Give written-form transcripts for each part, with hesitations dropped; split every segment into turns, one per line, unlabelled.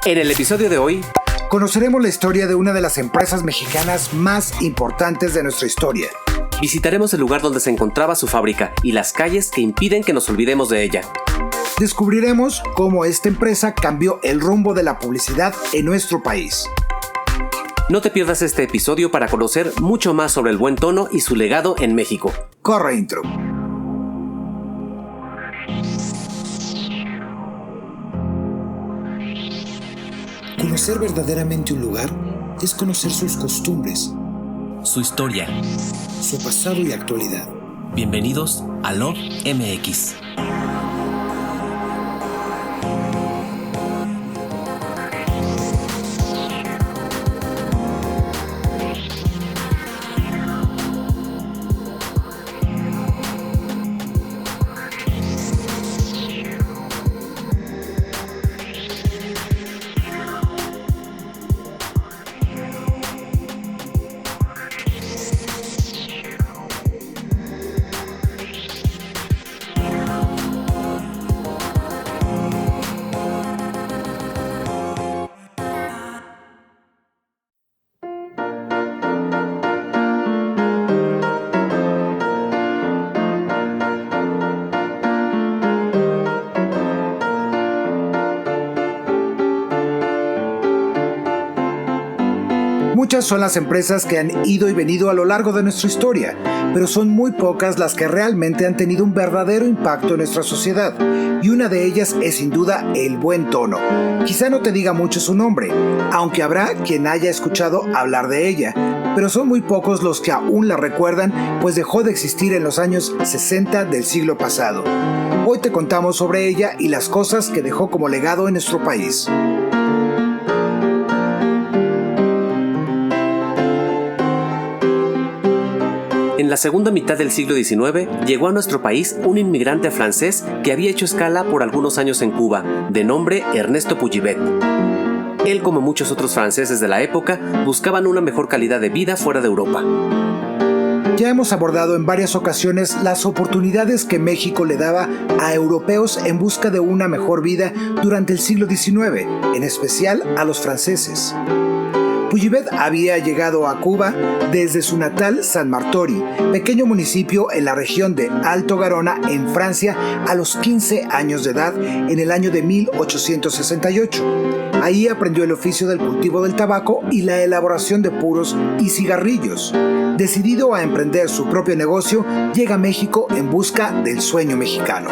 En el episodio de hoy,
conoceremos la historia de una de las empresas mexicanas más importantes de nuestra historia.
Visitaremos el lugar donde se encontraba su fábrica y las calles que impiden que nos olvidemos de ella.
Descubriremos cómo esta empresa cambió el rumbo de la publicidad en nuestro país.
No te pierdas este episodio para conocer mucho más sobre el buen tono y su legado en México.
Corre intro. Conocer verdaderamente un lugar es conocer sus costumbres,
su historia,
su pasado y actualidad.
Bienvenidos a Love MX.
Muchas son las empresas que han ido y venido a lo largo de nuestra historia, pero son muy pocas las que realmente han tenido un verdadero impacto en nuestra sociedad, y una de ellas es sin duda el buen tono. Quizá no te diga mucho su nombre, aunque habrá quien haya escuchado hablar de ella, pero son muy pocos los que aún la recuerdan, pues dejó de existir en los años 60 del siglo pasado. Hoy te contamos sobre ella y las cosas que dejó como legado en nuestro país.
En la segunda mitad del siglo XIX llegó a nuestro país un inmigrante francés que había hecho escala por algunos años en Cuba, de nombre Ernesto Puyivet. Él, como muchos otros franceses de la época, buscaban una mejor calidad de vida fuera de Europa.
Ya hemos abordado en varias ocasiones las oportunidades que México le daba a europeos en busca de una mejor vida durante el siglo XIX, en especial a los franceses. Puyivet había llegado a Cuba desde su natal San Martori, pequeño municipio en la región de Alto Garona, en Francia, a los 15 años de edad en el año de 1868. Ahí aprendió el oficio del cultivo del tabaco y la elaboración de puros y cigarrillos. Decidido a emprender su propio negocio, llega a México en busca del sueño mexicano.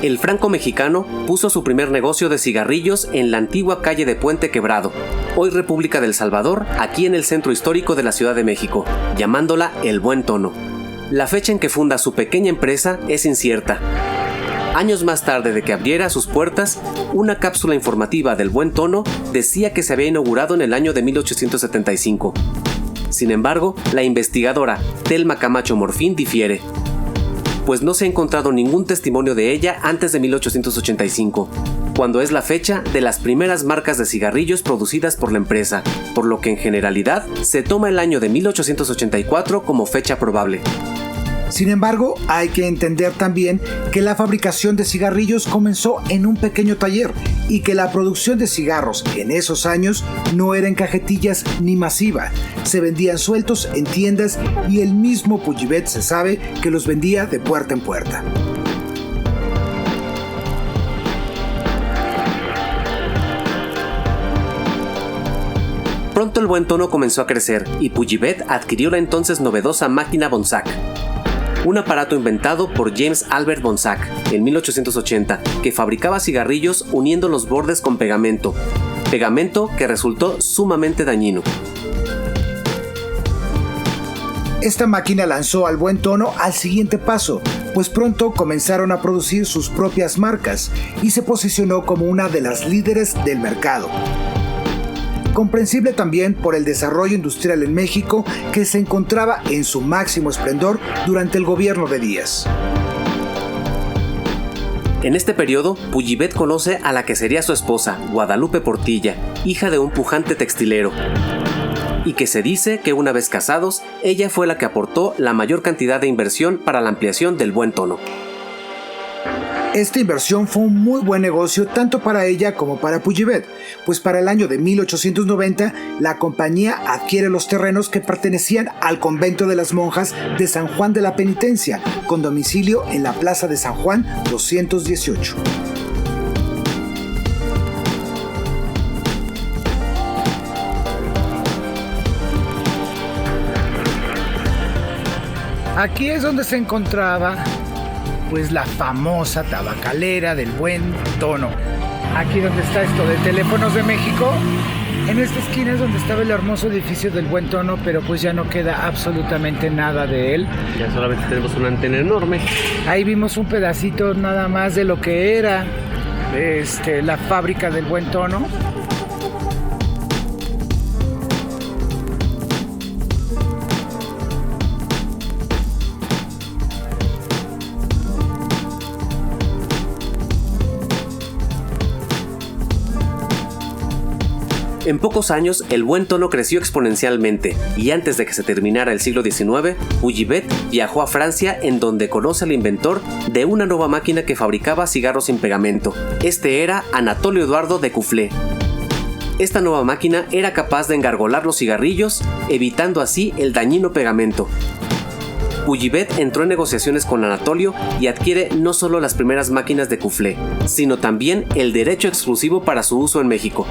El franco-mexicano puso su primer negocio de cigarrillos en la antigua calle de Puente Quebrado, hoy República del Salvador, aquí en el centro histórico de la Ciudad de México, llamándola El Buen Tono. La fecha en que funda su pequeña empresa es incierta. Años más tarde de que abriera sus puertas, una cápsula informativa del Buen Tono decía que se había inaugurado en el año de 1875. Sin embargo, la investigadora Telma Camacho Morfín difiere, pues no se ha encontrado ningún testimonio de ella antes de 1885, cuando es la fecha de las primeras marcas de cigarrillos producidas por la empresa, por lo que en generalidad se toma el año de 1884 como fecha probable.
Sin embargo, hay que entender también que la fabricación de cigarrillos comenzó en un pequeño taller y que la producción de cigarros en esos años no era en cajetillas ni masiva. Se vendían sueltos en tiendas y el mismo Puyivet se sabe que los vendía de puerta en puerta.
Pronto el Buen Tono comenzó a crecer y Puyivet adquirió la entonces novedosa máquina Bonsac, un aparato inventado por James Albert Bonsac en 1880 que fabricaba cigarrillos uniendo los bordes con pegamento que resultó sumamente dañino.
Esta máquina lanzó al Buen Tono al siguiente paso, pues pronto comenzaron a producir sus propias marcas y se posicionó como una de las líderes del mercado. Comprensible también por el desarrollo industrial en México que se encontraba en su máximo esplendor durante el gobierno de Díaz.
En este periodo, Puyivet conoce a la que sería su esposa, Guadalupe Portilla, hija de un pujante textilero, y que se dice que una vez casados, ella fue la que aportó la mayor cantidad de inversión para la ampliación del Buen Tono.
Esta inversión fue un muy buen negocio tanto para ella como para Pujibet, pues para el año de 1890 la compañía adquiere los terrenos que pertenecían al convento de las monjas de San Juan de la Penitencia, con domicilio en la Plaza de San Juan 218. Aquí es donde se encontraba pues la famosa tabacalera del Buen Tono. Aquí donde está esto de Teléfonos de México, en esta esquina es donde estaba el hermoso edificio del Buen Tono, pero pues ya no queda absolutamente nada de él.
Ya solamente tenemos una antena enorme.
Ahí vimos un pedacito nada más de lo que era la fábrica del Buen Tono.
En pocos años, el Buen Tono creció exponencialmente, y antes de que se terminara el siglo XIX, Pujibet viajó a Francia, en donde conoce al inventor de una nueva máquina que fabricaba cigarros sin pegamento. Este era Anatolio Eduardo de Coufflet. Esta nueva máquina era capaz de engargolar los cigarrillos, evitando así el dañino pegamento. Pujibet entró en negociaciones con Anatolio y adquiere no solo las primeras máquinas de Coufflet, sino también el derecho exclusivo para su uso en México.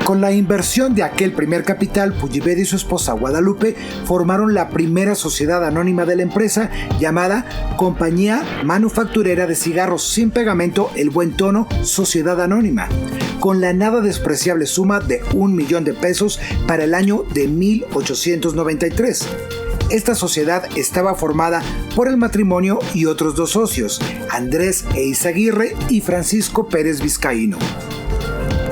Con la inversión de aquel primer capital, Pujibet y su esposa Guadalupe formaron la primera sociedad anónima de la empresa, llamada Compañía Manufacturera de Cigarros Sin Pegamento El Buen Tono, Sociedad Anónima, con la nada despreciable suma de $1,000,000 para el año de 1893. Esta sociedad estaba formada por el matrimonio y otros dos socios, Andrés Eizaguirre y Francisco Pérez Vizcaíno.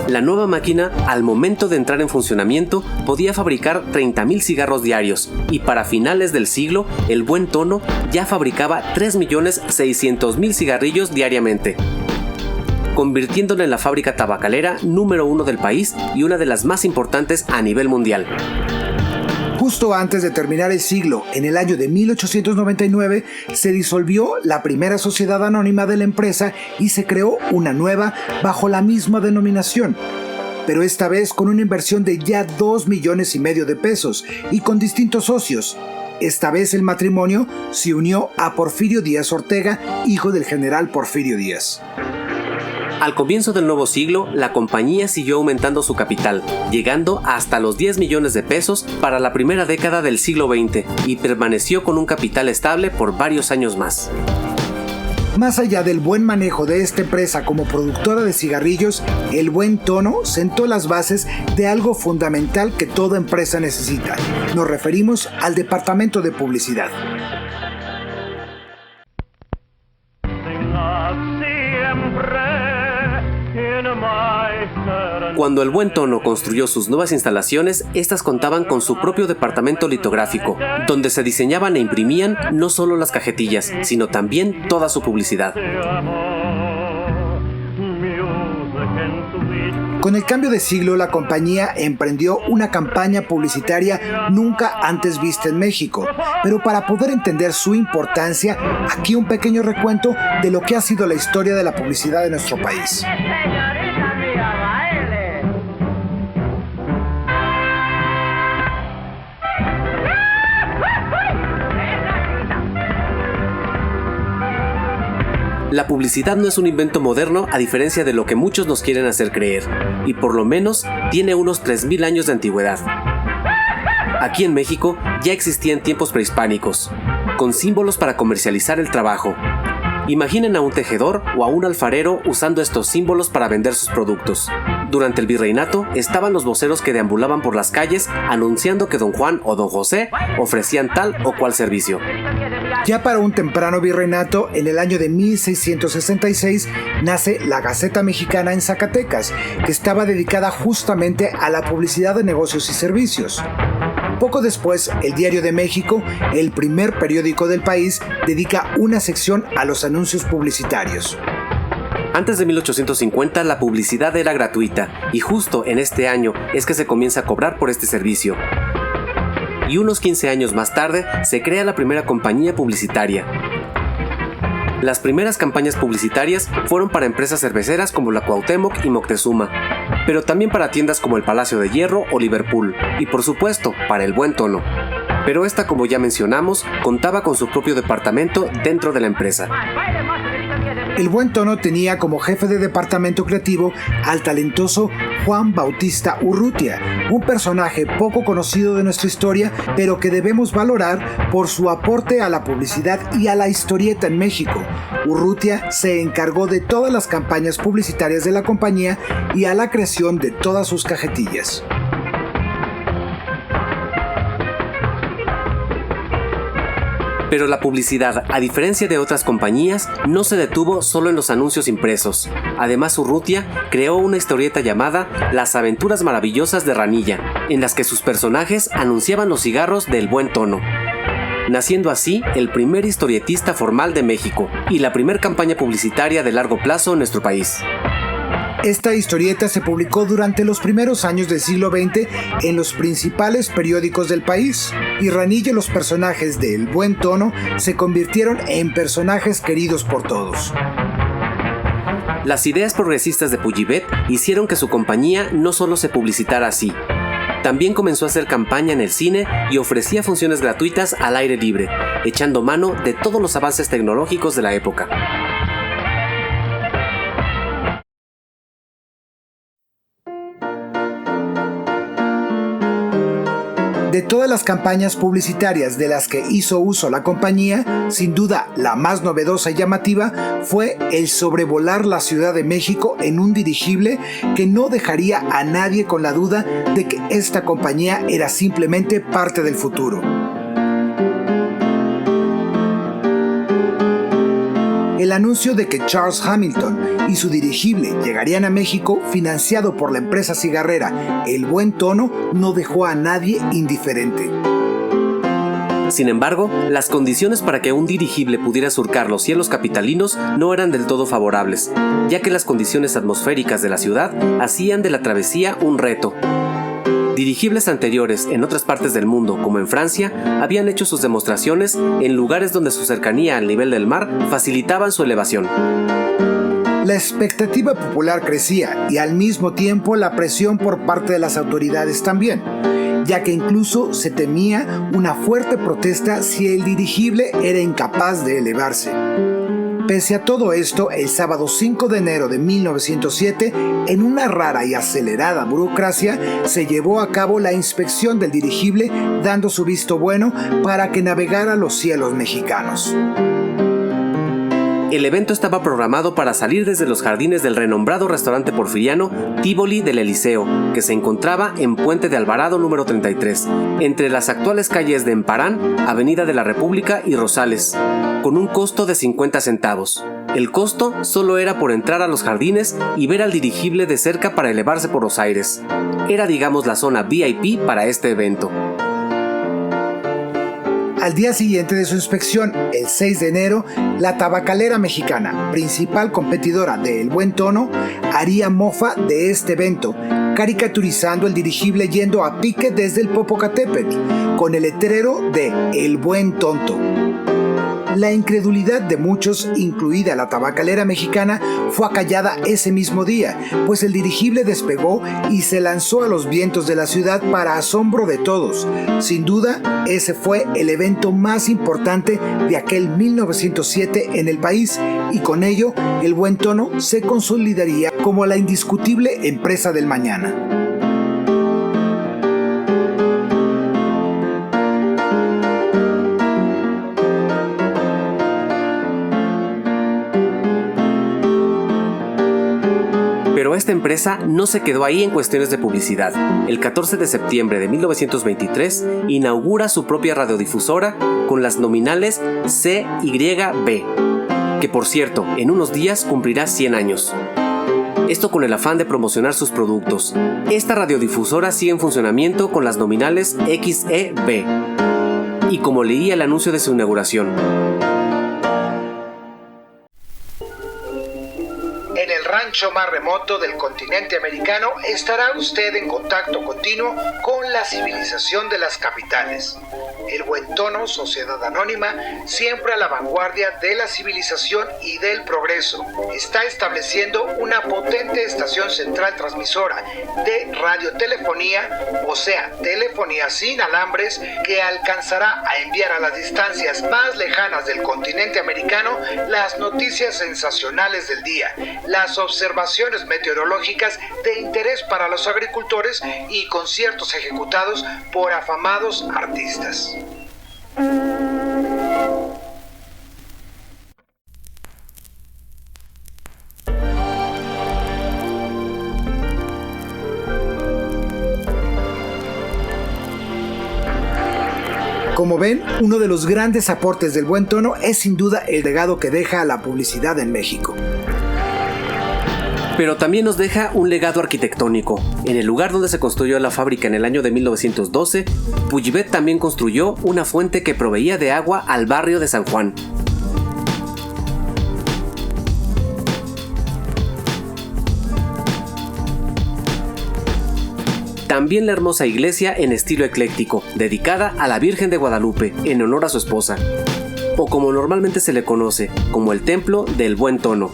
La nueva máquina, al momento de entrar en funcionamiento, podía fabricar 30,000 cigarros diarios, y para finales del siglo, el Buen Tono ya fabricaba 3,600,000 cigarrillos diariamente, convirtiéndola en la fábrica tabacalera número 1 del país y una de las más importantes a nivel mundial.
Justo antes de terminar el siglo, en el año de 1899, se disolvió la primera sociedad anónima de la empresa y se creó una nueva bajo la misma denominación, pero esta vez con una inversión de ya $2,500,000 y con distintos socios. Esta vez el matrimonio se unió a Porfirio Díaz Ortega, hijo del general Porfirio Díaz.
Al comienzo del nuevo siglo, la compañía siguió aumentando su capital, llegando hasta los $10,000,000 para la primera década del siglo XX, y permaneció con un capital estable por varios años más.
Más allá del buen manejo de esta empresa como productora de cigarrillos, el Buen Tono sentó las bases de algo fundamental que toda empresa necesita. Nos referimos al departamento de publicidad.
Cuando el Buen Tono construyó sus nuevas instalaciones, estas contaban con su propio departamento litográfico, donde se diseñaban e imprimían no solo las cajetillas, sino también toda su publicidad.
Con el cambio de siglo, la compañía emprendió una campaña publicitaria nunca antes vista en México, pero para poder entender su importancia, aquí un pequeño recuento de lo que ha sido la historia de la publicidad de nuestro país.
La publicidad no es un invento moderno, a diferencia de lo que muchos nos quieren hacer creer, y por lo menos tiene unos 3,000 años de antigüedad. Aquí en México ya existía en tiempos prehispánicos, con símbolos para comercializar el trabajo. Imaginen a un tejedor o a un alfarero usando estos símbolos para vender sus productos. Durante el virreinato estaban los voceros que deambulaban por las calles anunciando que don Juan o don José ofrecían tal o cual servicio.
Ya para un temprano virreinato, en el año de 1666, nace la Gaceta Mexicana en Zacatecas, que estaba dedicada justamente a la publicidad de negocios y servicios. Poco después, el Diario de México, el primer periódico del país, dedica una sección a los anuncios publicitarios.
Antes de 1850 la publicidad era gratuita, y justo en este año es que se comienza a cobrar por este servicio. Y unos 15 años más tarde se crea la primera compañía publicitaria. Las primeras campañas publicitarias fueron para empresas cerveceras como la Cuauhtémoc y Moctezuma, pero también para tiendas como el Palacio de Hierro o Liverpool, y por supuesto, para El Buen Tono. Pero esta, como ya mencionamos, contaba con su propio departamento dentro de la empresa.
El Buen Tono tenía como jefe de departamento creativo al talentoso Juan Bautista Urrutia, un personaje poco conocido de nuestra historia, pero que debemos valorar por su aporte a la publicidad y a la historieta en México. Urrutia se encargó de todas las campañas publicitarias de la compañía y a la creación de todas sus cajetillas.
Pero la publicidad, a diferencia de otras compañías, no se detuvo solo en los anuncios impresos. Además, Urrutia creó una historieta llamada Las Aventuras Maravillosas de Ranilla, en las que sus personajes anunciaban los cigarros del Buen Tono, naciendo así el primer historietista formal de México y la primera campaña publicitaria de largo plazo en nuestro país.
Esta historieta se publicó durante los primeros años del siglo XX en los principales periódicos del país, y Ranilla y los personajes de El Buen Tono se convirtieron en personajes queridos por todos.
Las ideas progresistas de Pujibet hicieron que su compañía no solo se publicitara así, también comenzó a hacer campaña en el cine y ofrecía funciones gratuitas al aire libre, echando mano de todos los avances tecnológicos de la época.
De todas las campañas publicitarias de las que hizo uso la compañía, sin duda la más novedosa y llamativa fue el sobrevolar la Ciudad de México en un dirigible que no dejaría a nadie con la duda de que esta compañía era simplemente parte del futuro. El anuncio de que Charles Hamilton y su dirigible llegarían a México, financiado por la empresa cigarrera El Buen Tono, no dejó a nadie indiferente.
Sin embargo, las condiciones para que un dirigible pudiera surcar los cielos capitalinos no eran del todo favorables, ya que las condiciones atmosféricas de la ciudad hacían de la travesía un reto. Dirigibles anteriores en otras partes del mundo, como en Francia, habían hecho sus demostraciones en lugares donde su cercanía al nivel del mar facilitaban su elevación.
La expectativa popular crecía y al mismo tiempo la presión por parte de las autoridades también, ya que incluso se temía una fuerte protesta si el dirigible era incapaz de elevarse. Pese a todo esto, el sábado 5 de enero de 1907, en una rara y acelerada burocracia, se llevó a cabo la inspección del dirigible, dando su visto bueno para que navegara los cielos mexicanos.
El evento estaba programado para salir desde los jardines del renombrado restaurante porfiriano Tívoli del Eliseo, que se encontraba en Puente de Alvarado número 33, entre las actuales calles de Emparán, Avenida de la República y Rosales, con un costo de 50 centavos. El costo solo era por entrar a los jardines y ver al dirigible de cerca para elevarse por los aires. Era, digamos, la zona VIP para este evento.
Al día siguiente de su inspección, el 6 de enero, la tabacalera mexicana, principal competidora de El Buen Tono, haría mofa de este evento, caricaturizando el dirigible yendo a pique desde el Popocatépetl, con el letrero de El Buen Tonto. La incredulidad de muchos, incluida la tabacalera mexicana, fue acallada ese mismo día, pues el dirigible despegó y se lanzó a los vientos de la ciudad para asombro de todos. Sin duda, ese fue el evento más importante de aquel 1907 en el país, y con ello, El Buen Tono se consolidaría como la indiscutible empresa del mañana.
Pero esta empresa no se quedó ahí en cuestiones de publicidad. El 14 de septiembre de 1923 inaugura su propia radiodifusora con las nominales CYB, que por cierto, en unos días cumplirá 100 años. Esto con el afán de promocionar sus productos. Esta radiodifusora sigue en funcionamiento con las nominales XEB. Y como leía el anuncio de su
En el rancho rancho más remoto del continente americano, estará usted en contacto continuo con la civilización de las capitales. El Buen Tono, sociedad anónima, siempre a la vanguardia de la civilización y del progreso, está estableciendo una potente estación central transmisora de radiotelefonía, o sea, telefonía sin alambres, que alcanzará a enviar a las distancias más lejanas del continente americano las noticias sensacionales del día, las observaciones meteorológicas de interés para los agricultores y conciertos ejecutados por afamados artistas. Como ven, uno de los grandes aportes del Buen Tono es sin duda el legado que deja a la publicidad en México.
Pero también nos deja un legado arquitectónico. En el lugar donde se construyó la fábrica en el año de 1912, Pujibet también construyó una fuente que proveía de agua al barrio de San Juan. También la hermosa iglesia en estilo ecléctico, dedicada a la Virgen de Guadalupe, en honor a su esposa, o como normalmente se le conoce, como el Templo del Buen Tono,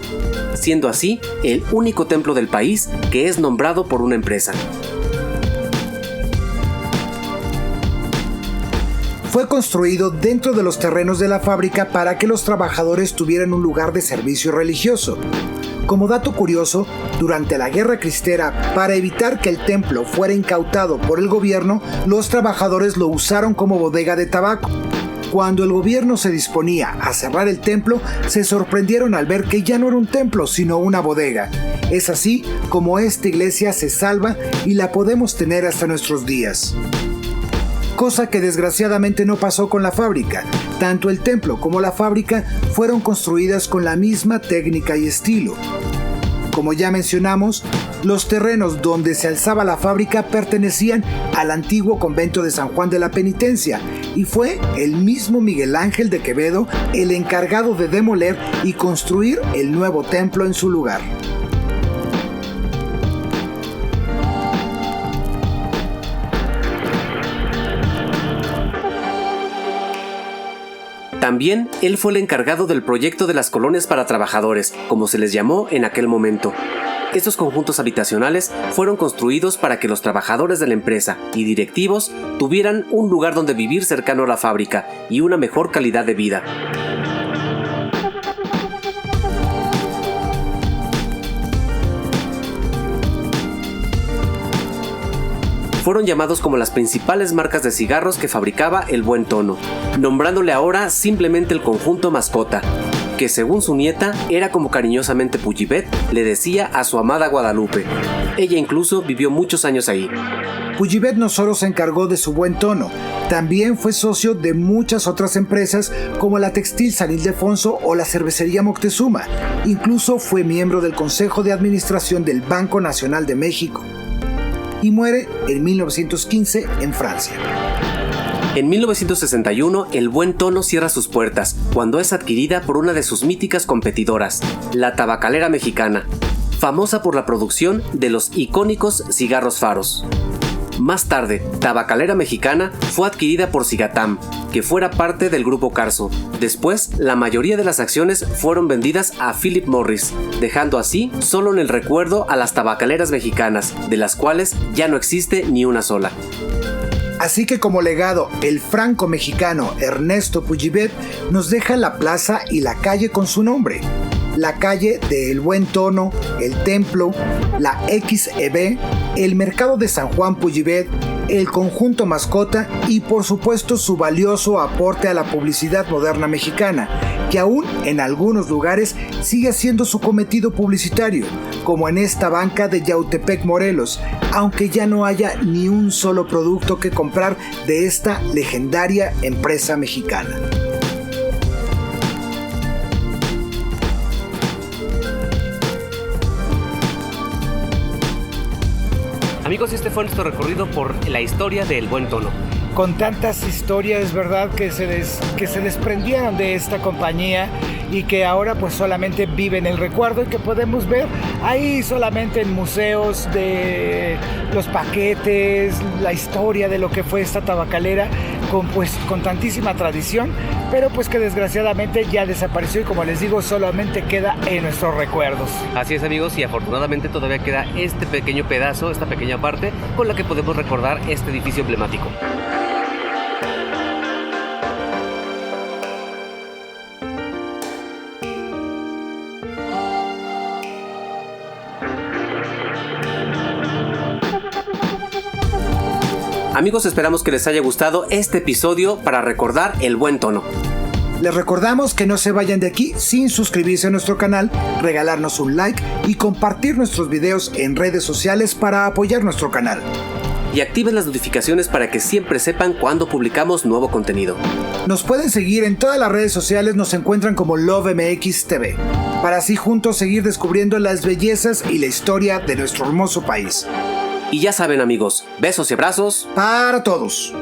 siendo así el único templo del país que es nombrado por una empresa.
Fue construido dentro de los terrenos de la fábrica para que los trabajadores tuvieran un lugar de servicio religioso. Como dato curioso, durante la Guerra Cristera, para evitar que el templo fuera incautado por el gobierno, los trabajadores lo usaron como bodega de tabaco. Cuando el gobierno se disponía a cerrar el templo, se sorprendieron al ver que ya no era un templo, sino una bodega. Es así como esta iglesia se salva y la podemos tener hasta nuestros días. Cosa que desgraciadamente no pasó con la fábrica. Tanto el templo como la fábrica fueron construidas con la misma técnica y estilo. Como ya mencionamos, los terrenos donde se alzaba la fábrica pertenecían al antiguo convento de San Juan de la Penitencia, y fue el mismo Miguel Ángel de Quevedo el encargado de demoler y construir el nuevo templo en su lugar.
También él fue el encargado del proyecto de las colonias para trabajadores, como se les llamó en aquel momento. Estos conjuntos habitacionales fueron construidos para que los trabajadores de la empresa y directivos tuvieran un lugar donde vivir cercano a la fábrica y una mejor calidad de vida. Fueron llamados como las principales marcas de cigarros que fabricaba el Buen Tono, nombrándole ahora simplemente el conjunto Mascota, que según su nieta era como cariñosamente Pujibet le decía a su amada Guadalupe. Ella incluso vivió muchos años ahí.
Pujibet no solo se encargó de su Buen Tono, también fue socio de muchas otras empresas como la Textil San Ildefonso o la Cervecería Moctezuma. Incluso fue miembro del Consejo de Administración del Banco Nacional de México. Y muere en 1915 en Francia.
En 1961, el Buen Tono cierra sus puertas cuando es adquirida por una de sus míticas competidoras, la Tabacalera Mexicana, famosa por la producción de los icónicos cigarros Faros. Más tarde, Tabacalera Mexicana fue adquirida por Cigatam, que fuera parte del grupo Carso. Después, la mayoría de las acciones fueron vendidas a Philip Morris, dejando así solo en el recuerdo a las tabacaleras mexicanas, de las cuales ya no existe ni una sola.
Así que como legado, el franco mexicano Ernesto Pujibet nos deja la plaza y la calle con su nombre. La calle de El Buen Tono, el Templo, la XEB, el Mercado de San Juan Pujibet, el conjunto Mascota y por supuesto su valioso aporte a la publicidad moderna mexicana, que aún en algunos lugares sigue haciendo su cometido publicitario, como en esta banca de Yautepec, Morelos, aunque ya no haya ni un solo producto que comprar de esta legendaria empresa mexicana.
Amigos, este fue nuestro recorrido por la historia del Buen Tono.
Con tantas historias, ¿verdad?, que se desprendieron de esta compañía y que ahora pues solamente vive en el recuerdo y que podemos ver ahí solamente en museos de los paquetes, la historia de lo que fue esta tabacalera con tantísima tradición, pero pues que desgraciadamente ya desapareció y, como les digo, solamente queda en nuestros recuerdos.
Así es, amigos, y afortunadamente todavía queda este pequeño pedazo, esta pequeña parte con la que podemos recordar este edificio emblemático. Amigos, esperamos que les haya gustado este episodio para recordar el buen tono.
Les recordamos que no se vayan de aquí sin suscribirse a nuestro canal, regalarnos un like y compartir nuestros videos en redes sociales para apoyar nuestro canal.
Y activen las notificaciones para que siempre sepan cuando publicamos nuevo contenido.
Nos pueden seguir en todas las redes sociales, nos encuentran como LoveMX TV, para así juntos seguir descubriendo las bellezas y la historia de nuestro hermoso país.
Y ya saben, amigos, besos y abrazos
para todos.